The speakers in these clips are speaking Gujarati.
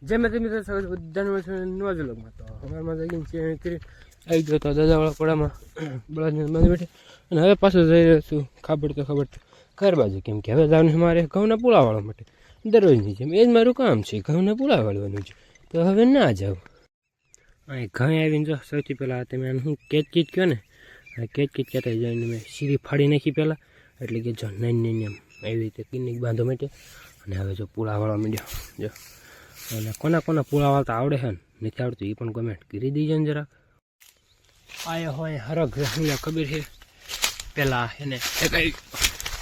જેમ તમે બધાને નવાજલોગમાં તો અમારમાં જઈને ચેન્જ કરી આવી ગયો તો દાદાવાળા પડામાં બળદને બાંધી બેઠી અને હવે પાછું જઈ રહ્યો છું ખબર ઘર બાજુ, કેમ કે હવે જવાનું મારે ઘઉંના પૂળા વાળવા માટે દરરોજની જેમ એ જ મારું કામ છે, ઘઉંના પૂળા વાળવાનું છે. તો હવે ના જાઉં અહીં ઘઉં આવીને જો સૌથી પહેલાં તમે આમ હું કેચકીચ કહો ને, કેચકીચ કહેતા જઈને મેં સીરી ફાડી નાખી પહેલાં, એટલે કે જો નાની એમ એવી રીતે કિનિક બાંધો માટે. અને હવે જો પૂળા વાળવા માંડ્યો જો. અને કોના પૂળા વાળતા આવડે છે ને નથી આવડતું એ પણ કમેન્ટ કરી દીજો ને જરાક. આયો હોય હરગ મને ખબર છે પહેલાં એને કઈ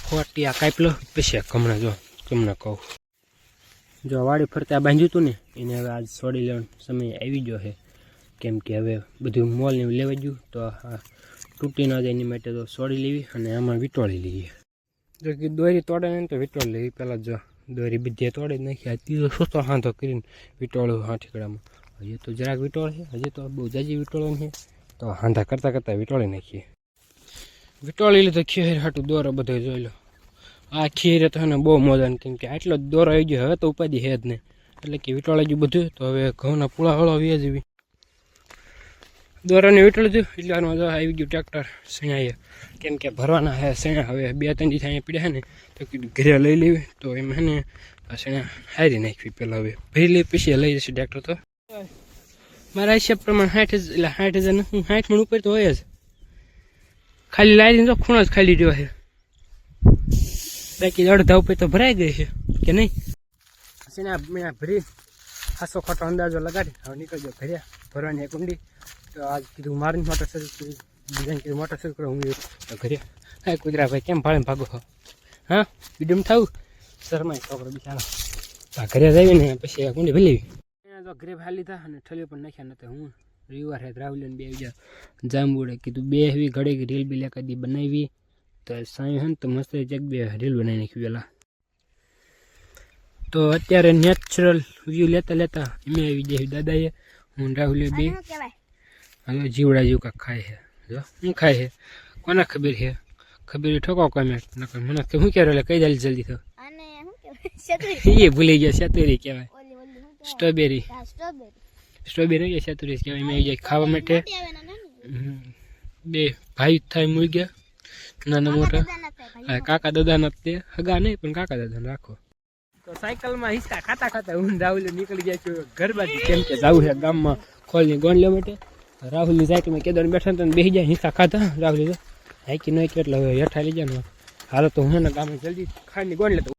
ખોટિયા કાપલો પછી હમણાં જો તમને કહું, જો વાડી ફરતા બાંધ્યું હતું ને એને હવે આજ છોડી લેવાનો સમય આવી ગયો છે, કેમ કે હવે બધું મોલને લેવા ગયું તો આ તૂટી ન જાય એની માટે તો છોડી લેવી અને આમાં વીંટોળી લઈએ. જો કે દોરી તોડે ને તો વીંટોળી લેવી. પહેલાં જો દોરી બીજે તોડી જ નાખી, ત્રીજો સોતો હાંધો કરીને વીંટોળું હા ઠીકડામાં. હજી તો જરાક વીંટોળ છે, હજી તો બહુ જાજી વીંટોળવાનું છે, તો હાંધા કરતાં વીંટોળી નાખીએ. વીંટોળી લીધો ખીર હાટું દોરો બધો જોઈ લો. આ ખીર તો ને બહુ મજા, કેમ કે આટલો જ દોરો આવી ગયો, હવે તો ઉપાધિ છે જ નહીં, એટલે કે વીંટોળાઈ ગયું બધું. તો હવે ઘઉંના પૂળા હળવા જેવી દોરાને વીંટોળી દીધું એટલે આવી ગયું ટ્રેક્ટર શેણાએ, કેમ કે ભરવાના હે શેણા. હવે 2-3 દિવસ અહીંયા પીડ્યા ને તો કીધું ઘરે લઈ લેવી, તો એમ હે ને આ શેણા હારી નાખવી પહેલાં, હવે ભરી લઈ પછી લઈ જશે ટ્રેક્ટર. તો મારા હિસાબ પ્રમાણે 60,000 નથી, 60 મણ ઉપર તો હોય જ. ખાલી લાવીને તો ખૂણો જ ખાલી રહ્યો છે, બાકી અડધા ઉપર તો ભરાઈ ગઈ છે કે નહીં. શેણા મેં ભરી ખાસો ખોટો અંદાજો લગાડી હવે નીકળજો ઘરે ભરવાની એક ઊંડી. તો આજ કીધું મારી મોટરસાઇકલ કરી, બીજાને કીધું મોટરસાઇકલ હું તો ઘરે. હા કુતરા ભાઈ કેમ ભાડે ભાગો હો? હા બીડમ થવું શરમાય છોકરો બિચારો. આ ઘરે જઈએ ને પછી ઊંડી ભરી લેવી. તો ઘરે ભાઈ લીધા અને ઠલ્યો પણ નાખ્યા નતા. હું રવિવાર હે રાહુલ બે બીજા જાંબુડે કીધું બે એવી ઘડી રીલ બી લેકાદી બનાવી, તો સાંઈ હે ને તો મસ્ત જગ બે રીલ બનાવી નાખી પેલા. તો અત્યારે નેચરલ વ્યૂ લેતા એમ આવી જાય દાદાએ હું રાહુલે બે હવે જીવડા જેવું કાંક ખાય છે. જો શું ખાય છે કોને ખબર છે? ખબર ઠોકો કમેન્ટ નકર મને શું કહેવાય એટલે કહી દે જલ્દી તો. એ ભૂલી ગયા શેતુરી કહેવાય, સ્ટ્રોબેરી કે શેતુરી કહેવાય. એમ આવી જાય ખાવા માટે. બે ભાઈ થાય મળી ગયા નાના મોટા. કાકા દાદાના તે હગા નહીં પણ કાકા દાદાને રાખો. તો સાયકલમાં હિંચકા ખાતા હું રાહુલ નીકળી ગયા છું ઘર બાજુ, કેમ કે જવું છે ગામમાં ખોલની ગોણ લેવા માટે. રાહુલની સાયકલમાં કેદાર બેઠા હતા ને બેસી જાય હિંચકા ખાતા. રાહુલ હાઈકી નહીં એટલે હવે હેઠા લઈ જાય. હાલો તો હું ને ગામમાં જલ્દી ખાંડની ગોણ લેતો.